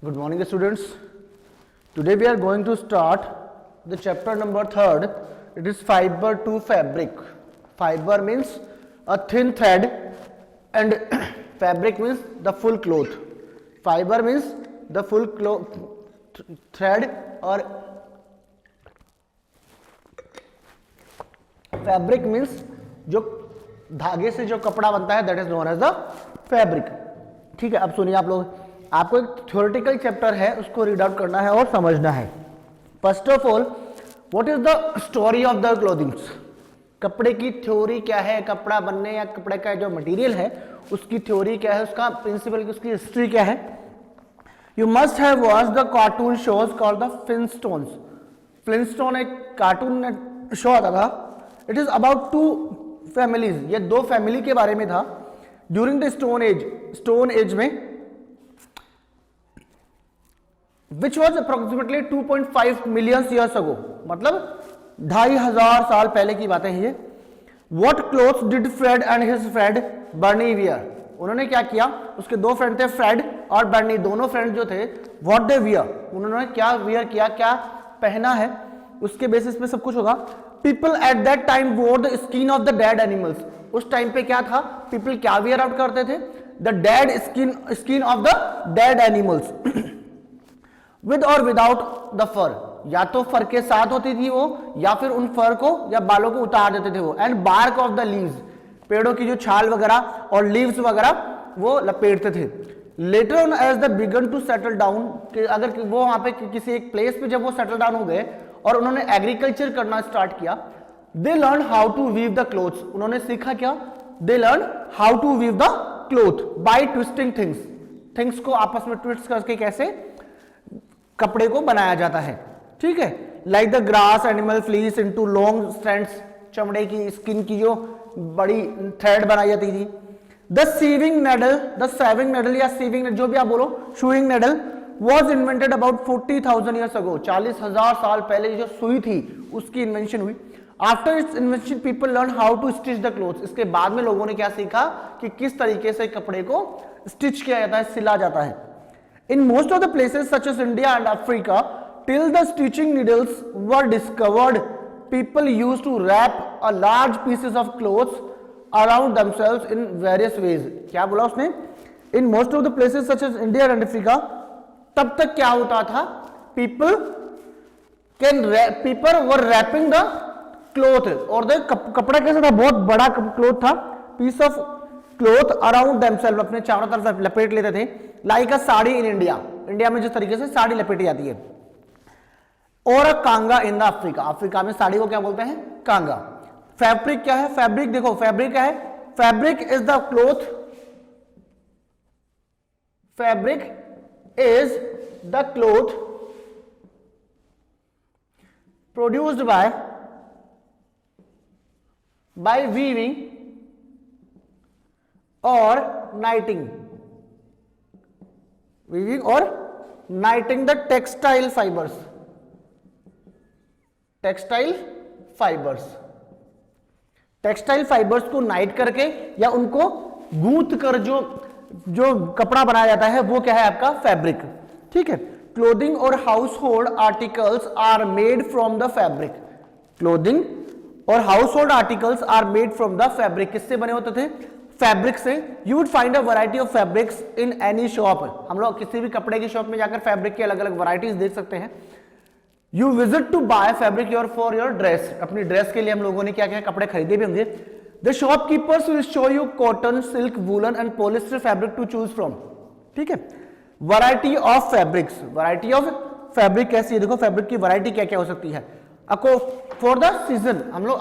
Good morning, students. Today we are going to start the chapter number 3rd. It is fiber to fabric. Fiber means a thin thread and fabric means the full cloth. Fiber means the full thread or fabric means जो धागे से जो कपड़ा बनता है, that is known as the fabric. ठीक है, अब सुनिए आप लोग, आपको एक थ्योरेटिकल चैप्टर है, उसको रीड आउट करना है और समझना है. First of all, what is the story of the clothings. कपड़े की थ्योरी क्या है, कपड़ा बनने या कपड़े का जो मटेरियल है उसकी थ्योरी क्या है, उसका प्रिंसिपल, उसकी हिस्ट्री क्या है. You must have watched the cartoon shows called the Flintstones. Flintstone एक कार्टून शो आता था. It is about two families, ये दो फैमिली के बारे में था. ड्यूरिंग द स्टोन एज में which was approximately 2.5 million years ago, मतलब 2500 साल पहले की बातें हैं ये. What clothes did Fred and his friend Bernie wear? उन्होंने क्या किया, उसके दो फ्रेंड थे फ्रेड और बर्नी, दोनों फ्रेंड जो थे, what they wear, उन्होंने क्या wear किया, क्या पहना है, उसके बेसिस पे सब कुछ होगा. People at that time wore the skin of the dead animals. उस टाइम पे क्या था, people क्या wear out करते थे, the dead skin of the dead animals. With और विदाउट द फर, या तो फर के साथ होती थी वो, या फिर उन फर को या बालों को उतार देते थे वो. And bark of the leaves, पेड़ों की जो छाल वगैरह और लीव्स वगैरह वो लपेटते थे. Later on as they began to settle down, अगर वो वहां पे किसी एक प्लेस पे जब वो सेटल डाउन हो गए और उन्होंने एग्रीकल्चर करना स्टार्ट किया, they learn how to weave the clothes. उन्होंने सीखा क्या, they learn how to weave the cloth by twisting things को आपस में ट्विस्ट करके कैसे कपड़े को बनाया जाता है. ठीक है, like the grass animal fleece into long strands, चमड़े की स्किन की जो बड़ी थ्रेड बनाई जाती थी. द सीविंग नेडल या सीविंग, जो भी आप बोलो, sewing needle was invented about 40,000 years ago. 40,000 साल पहले जो सुई थी उसकी इन्वेंशन हुई. After its invention people learn how to stitch the clothes. इसके बाद में लोगों ने क्या सीखा कि किस तरीके से कपड़े को स्टिच किया जाता है, सिला जाता है. In most of the places such as India and Africa, till the stitching needles were discovered, people used to wrap a large pieces of clothes around themselves in various ways. क्या बोला उसने? In most of the places such as India and Africa, तब तक क्या होता था? People were wrapping the cloth, और the कपड़ा कैसा था, बहुत बड़ा क्लोथ था, piece of cloth around themselves, अपने चारों तरफ लपेट लेते थे. Like a sari in India में जिस तरीके से साड़ी लपेटी जाती है. और अ कांगा इन द अफ्रीका में साड़ी को क्या बोलते हैं, कांगा. फैब्रिक क्या है, फैब्रिक देखो, फैब्रिक क्या है, fabric is the cloth, fabric is the cloth produced by weaving और नाइटिंग द टेक्सटाइल फाइबर्स को नाइट करके या उनको गूंथ कर जो कपड़ा बनाया जाता है वो क्या है आपका फैब्रिक. ठीक है. क्लोथिंग और household articles are made from the fabric. Clothing और household articles are made from the fabric. किससे बने होते थे, फैब्रिक से. You would find a variety of fabrics in any shop. हम लोग किसी भी कपड़े की शॉप में जाकर फैब्रिक की अलग अलग वैरायटीज देख सकते हैं. You visit to buy fabric for your dress. अपनी ड्रेस के लिए हम लोगों ने क्या क्या कपड़े खरीदे भी होंगे. The shopkeepers will show you cotton, silk, woollen and polyester fabric to choose from. ठीक है. Variety of fabrics, variety of fabric कैसी है, देखो फैब्रिक की वैरायटी क्या क्या हो सकती है. फॉर द सीजन, हम लोग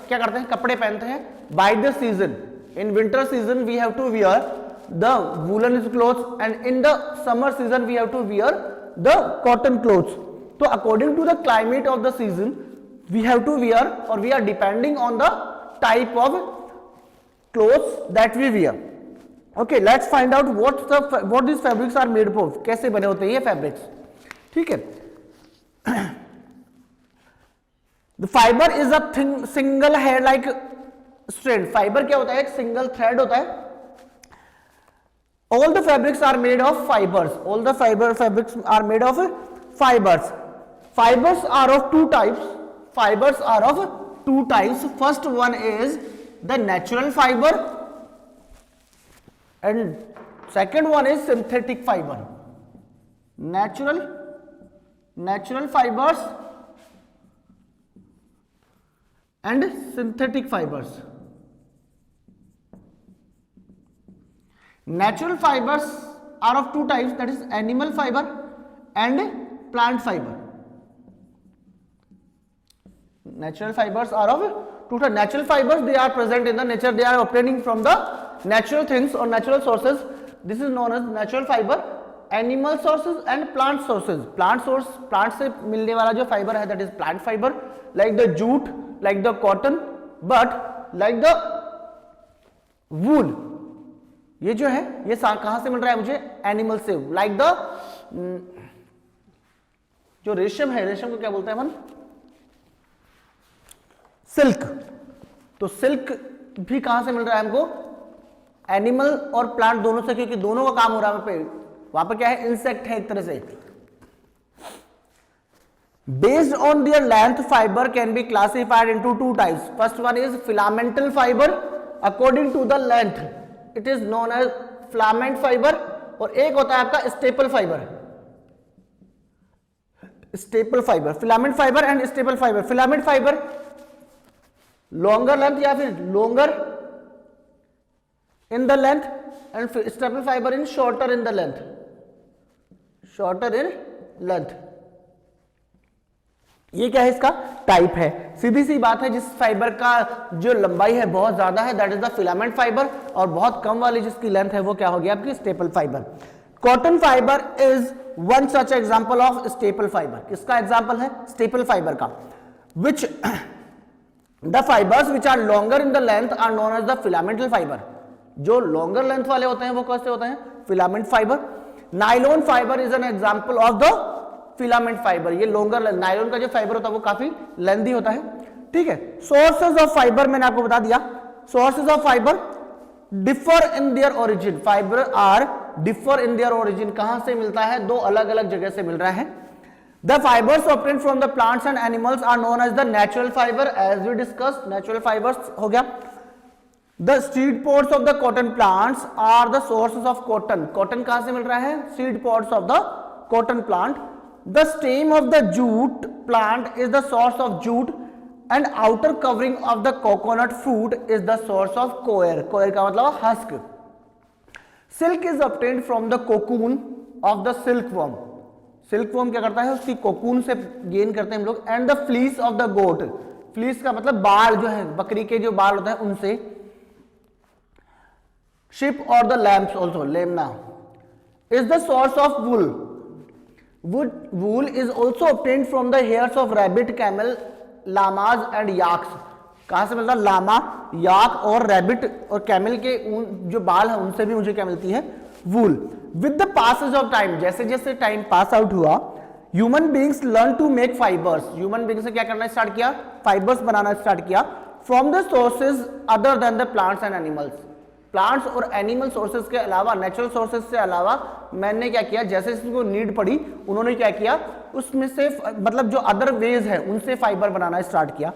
क्या करते हैं, कपड़े पहनते हैं by the season. In winter season we have to wear the woolen clothes and in the summer season we have to wear the cotton clothes. So according to the climate of the season we have to wear, or we are depending on the type of clothes that we wear. Okay, let's find out what these fabrics are made of. कैसे बने होते हैं ये fabrics. ठीक है. The fiber is a single hair like strand. Fibre क्या होता है, एक सिंगल थ्रेड होता है All the fabrics are made of fibers. All the fabrics are made of fibers. Fibers are of two types. Fibers are of two types. First one is the natural fiber and second one is synthetic fiber. Natural fibers and synthetic fibers. Natural fibers are of two types, that is animal fiber and plant fiber. Natural fibers are of two types. Natural fibers, they are present in the nature, they are obtaining from the natural things or natural sources. This is known as natural fiber. Animal sources and plant sources. Plant source, plant से मिलने वाला जो fiber है, that is plant fiber, like the jute, like the cotton, but like the wool. ये जो है ये कहां से मिल रहा है मुझे? एनिमल से. लाइक द जो रेशम है, रेशम को क्या बोलते हैं अपन? सिल्क. तो सिल्क भी कहां से मिल रहा है हमको? एनिमल और प्लांट दोनों से, क्योंकि दोनों का काम हो रहा है वहां पर क्या है? इंसेक्ट है एक तरह से. Based on their length, fiber can be classified into two types. First one is filamental fiber. According to the length, it is known as filament fiber. और एक होता है आपका staple fiber. Staple fiber, filament fiber and staple fiber. Filament fiber longer length या फिर longer in the length and staple fiber in shorter in the length. Shorter in length. ये क्या है? इसका टाइप है. सीधी सी बात है, जिस फाइबर का जो लंबाई है बहुत ज्यादा है, that is the filament fibre, और बहुत कम वाली जिसकी लेंथ है वो क्या हो गया? आपकी staple fibre. Cotton fibre is one such example of staple fibre. किसका एग्जांपल है? स्टेपल फाइबर का. Which the fibres which are longer in the length are known as the filamental fibre. जो लॉन्गर लेंथ वाले होते हैं वो कैसे होते हैं? Filament fibre. Nylon fibre is an example of the filament fibre. ये लॉन्गर, नायलॉन का जो फाइबर होता है वो काफी लेंथी होता है. ठीक है. सोर्सेज ऑफ फाइबर मैंने आपको बता दिया. Sources of fibre differ in their origin. Fibre are differ in their origin. कहां से मिलता है? दो अलग अलग जगह से मिल रहा है. The fibres obtained from the plants and animals are known as the natural fibre, as we discuss. Natural fibres हो गया. The seed pods of the cotton plants are the sources of cotton. Cotton कहां से मिल रहा है? Seed pods of the cotton plant. The stem of the jute plant is the source of jute and outer covering of the coconut fruit is the source of coir. Coir का मतलब husk. Silk is obtained from the cocoon of the silkworm. Silkworm क्या करता है? उसकी cocoon से gain करते हैं हम लोग. And the fleece of the goat. Fleece का मतलब बाल जो है, बकरी के जो बाल होते हैं उनसे. Sheep or the lambs also, lamna is the source of wool. Wool is also obtained from the hairs of rabbit, camel, llamas and yaks. कहां से मिलता है? लामा, याक और रैबिट और कैमल के जो बाल है उनसे भी मुझे क्या मिलती है? Wool. With the passage of time, जैसे जैसे टाइम पास आउट हुआ, human beings learn to make fibres. Human beings ने क्या करना स्टार्ट किया? फाइबर्स बनाना स्टार्ट किया. From the sources other than the plants and animals. Plants और एनिमल सोर्सेज के अलावा, नेचुरल सोर्सेज से अलावा मैंने क्या किया? जैसे जिसको नीड पड़ी उन्होंने क्या किया? उसमें से मतलब जो अदर वेज है उनसे फाइबर बनाना स्टार्ट किया.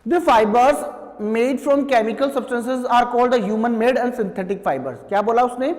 The fibres made from chemical substances are called the human made and synthetic fibres. क्या बोला उसने?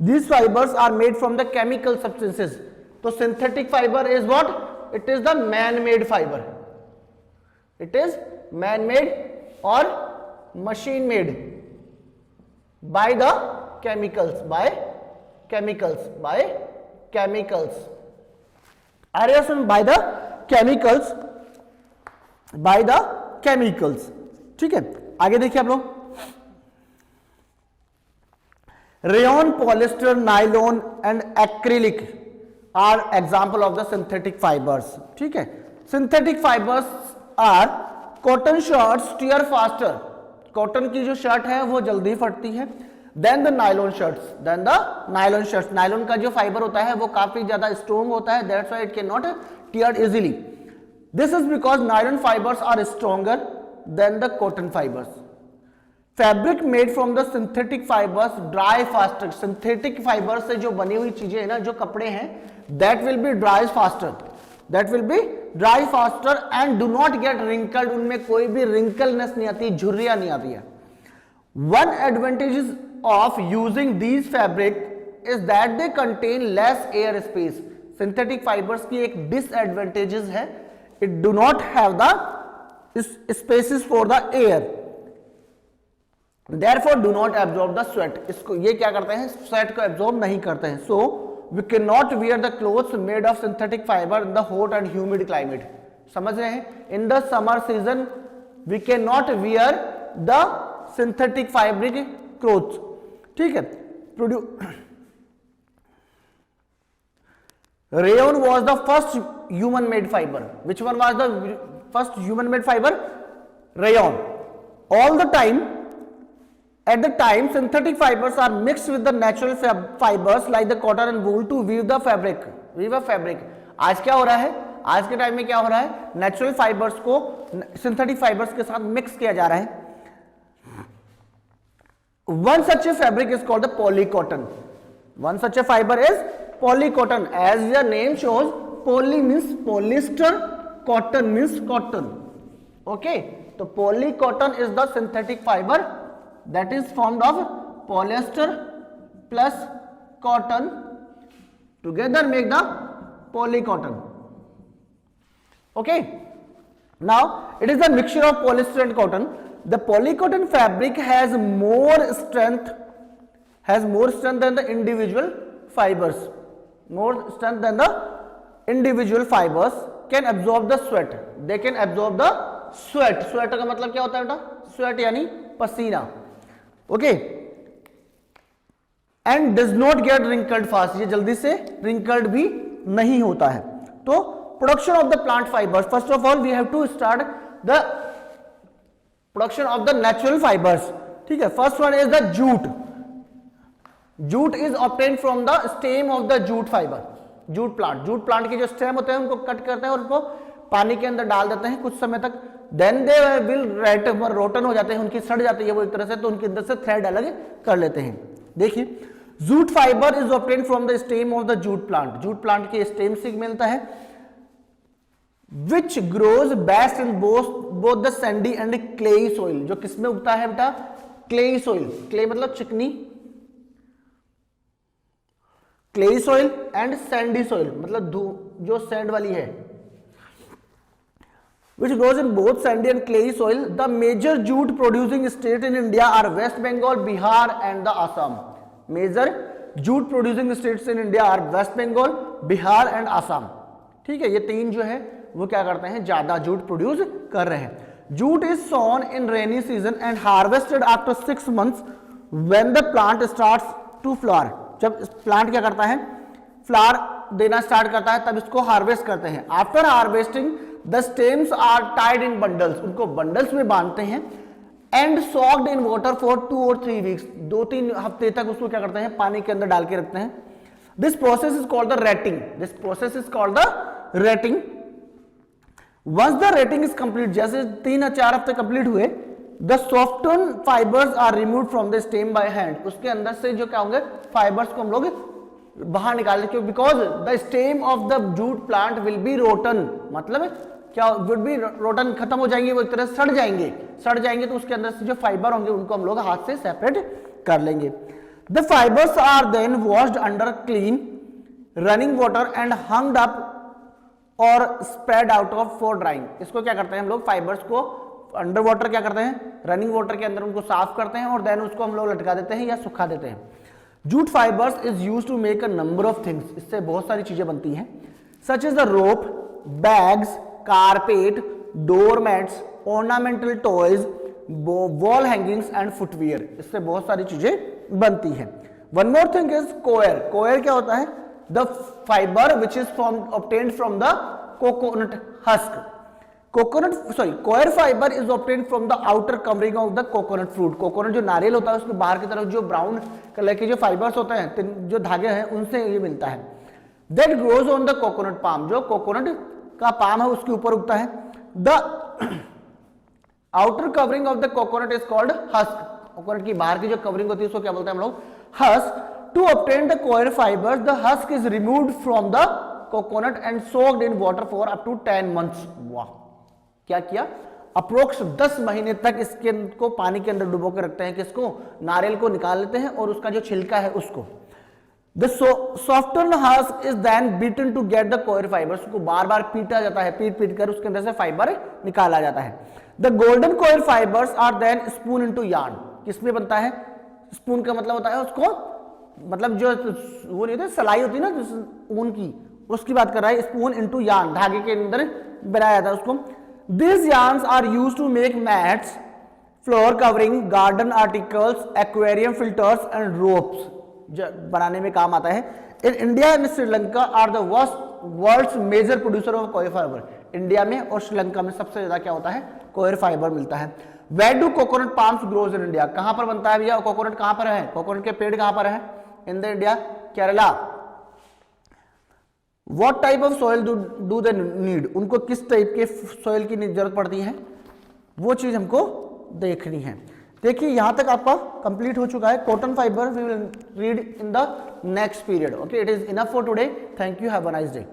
This fibres are made from the chemical substances. तो synthetic fibre is what? It is the man made fibre. It is man made और machine made by the chemicals, by chemicals. Are you listening? By the chemicals, by the chemicals. ठीक है, आगे देखिए आप लोग. Rayon, polyester, nylon and acrylic are example of the synthetic fibres. ठीक है. Synthetic fibres are cotton shirts tear faster. कॉटन की जो शर्ट है वो जल्दी फटती है. Then the nylon shirts. Nylon का जो फाइबर होता है वो काफी ज्यादा स्ट्रॉन्ग होता है. That's why it can not tear easily. This is because nylon fibres are stronger than the cotton fibres. Fabric made from the synthetic fibres dry faster, synthetic fibre से जो बनी हुई चीजें है ना, जो कपड़े हैं, that will be dry faster, that will be dry faster and do not get wrinkled, उनमें कोई भी रिंकलनेस नहीं आती, झुर्रियां नहीं आती है। One advantage of using these fabric is that they contain less air space, synthetic fibres की एक डिसएडवांटेजेस है, it do not have the spaces for the air, therefore do not absorb the sweat, इसको ये क्या करते हैं, sweat को absorb नहीं करते हैं। so we cannot wear the clothes made of synthetic fiber in the hot and humid climate, समझ रहे हैं, in the summer season we cannot wear the synthetic fabric clothes, ठीक है। rayon was the first human made fiber, which one was the first human made fiber? rayon. all the time At the time, synthetic fibers are mixed with the natural fibers like the cotton and wool to weave the fabric. Weave a fabric. आज क्या हो रहा है, आज के time में क्या हो रहा है, नेचुरल फाइबर्स को सिंथेटिक फाइबर्स के साथ मिक्स किया जा रहा है। One such a fabric is called the polycotton. One such a fiber is polycotton. As the name shows, poly means polyester, cotton means cotton. Okay, so polycotton is the synthetic fiber that is formed of polyester plus cotton together make the polycotton. Okay, now it is a mixture of polyester and cotton. The polycotton fabric has more strength than the individual fibers, more strength than the individual fibers, can absorb the sweat, they can absorb the sweat. sweat का मतलब क्या होता है बेटा, sweat यानी पसीना। Okay, and does not get wrinkled fast, ये जल्दी से रिंकल्ड भी नहीं होता है। तो production of the plant fibres, first of all we have to start the production of the natural fibres, ठीक है। First one is the jute. Jute is obtained from the stem of the jute fibre, jute plant. Jute plant के जो stem होते हैं उनको cut करते हैं और उनको पानी के अंदर डाल देते हैं कुछ समय तक, देन दे विल रोटन हो जाते हैं, उनकी सड़ जाती है वो एक तरह से, तो उनके अंदर से थ्रेड अलग कर लेते हैं। देखिए, jute fibre is obtained from the stem of the jute plant, jute plant के स्टेम से मिलता है, which grows best in both the sandy and clayey soil. जो किसमें उगता है बेटा, क्लेई सोइल, क्ले मतलब चिकनी, clayey soil and sandy soil मतलब जो सैंड वाली है, which grows in both sandy and clayey soil. The major jute producing state in India are West Bengal, Bihar and the Assam. Major jute producing states in India are West Bengal, Bihar and Assam. ठीक है, ये तीन जो है वो क्या करते हैं, ज्यादा जूट प्रोड्यूस कर रहे हैं। Jute is sown in rainy season and harvested after 6 months when the plant starts to flower. जब प्लांट क्या करता है, फ्लावर देना स्टार्ट करता है, तब इसको हार्वेस्ट करते हैं। After harvesting the stems are tied in bundles, उनको बंडल्स में बांधते हैं, and soaked in water for 2 or 3 weeks, 2-3 हफ्ते तक उसको क्या करते हैं, पानी के अंदर डाल के रखते हैं। This process is called the retting, this process is called the retting. Once the retting is complete, जैसे 3 या 4 हफ्ते कंप्लीट हुए, the soften fibres are remove from the stem by hand, उसके अंदर से जो क्या होंगे, फाइबर्स को हम लोग बाहर निकाल देंगे, because the stem of the jute plant will be rotten, मतलब क्या वुड बी रोटन, खत्म हो जाएंगे, वो एक तरह से सड़ जाएंगे, तो उसके अंदर से जो फाइबर होंगे उनको हम लोग हाथ से सेपरेट कर लेंगे। The fibres are then washed under clean running water and hunged up और spread out of for drying. इसको क्या करते हैं हम लोग, फाइबर्स को अंडर वाटर क्या करते हैं, रनिंग वाटर के अंदर उनको साफ करते हैं और देन उसको हम लोग लटका देते हैं या सुखा देते हैं। Jute fibres is used to make a number of things, इससे बहुत सारी चीजें बनती हैं, such is the rope, bags, carpet, door mats, ornamental toys, wall hangings and footwear, इससे बहुत सारी चीजें बनती हैं। One more thing is coir. Coir क्या होता है, the fibre which is obtained from the coconut husk. Coir fibre is obtained from the outer covering of the coconut fruit. Coconut जो नारियल होता है उसके बाहर की तरफ जो ब्राउन कलर के जो फाइबर्स होते हैं, जो धागे हैं, उनसे ये मिलता है। That grows on the coconut palm, जो कोकोनट का पाम है उसके ऊपर उगता है। The outer covering of the coconut is called husk, coconut की बाहर की जो कवरिंग होती है उसको क्या बोलते हैं हम लोग? Husk. To obtain the coir fibres the husk is removed from the coconut and soaked in water for up to 10 months. वाह, क्या किया? अप्रोक्स 10 महीने तक इसके को पानी के अंदर डुबो के रखते हैं. किसको? नारियल को निकाल लेते हैं और उसका जो छिलका है उसको. The soften husk is then beaten to get the coir fibres. उसको बार बार पीटा जाता है, पीट पीट कर उसके अंदर से फाइबर निकाला जाता है. The golden coir fibres are then spun into yarn. किसमें बनता है? स्पून का मतलब होता है उसको, मतलब जो वो नहीं होती सलाई होती है ना ऊन की, उसकी बात कर रहा है. स्पून इनटू यार्न, धागे के अंदर बनाया जाता है उसको. These yarns are used to make mats, floor covering, garden articles, aquarium filters and ropes. बनाने में काम आता है. In India and Sri Lanka are the world's major producer of coir fiber. India में और श्रीलंका में सबसे ज्यादा क्या होता है? कोयर फाइबर मिलता है. Where do coconut palms grows in India? कहां पर बनता है भैया कोकोनट? कहां पर है कोकोनट के पेड़? कहां पर है? In the India, Kerala. What type of soil do they need? उनको किस टाइप के सॉइल की जरूरत पड़ती है, वो चीज हमको देखनी है. देखिए यहां तक आपका कंप्लीट हो चुका है. Cotton fibre we will read in the next period. Okay, it is enough for today. Thank you, have a nice day.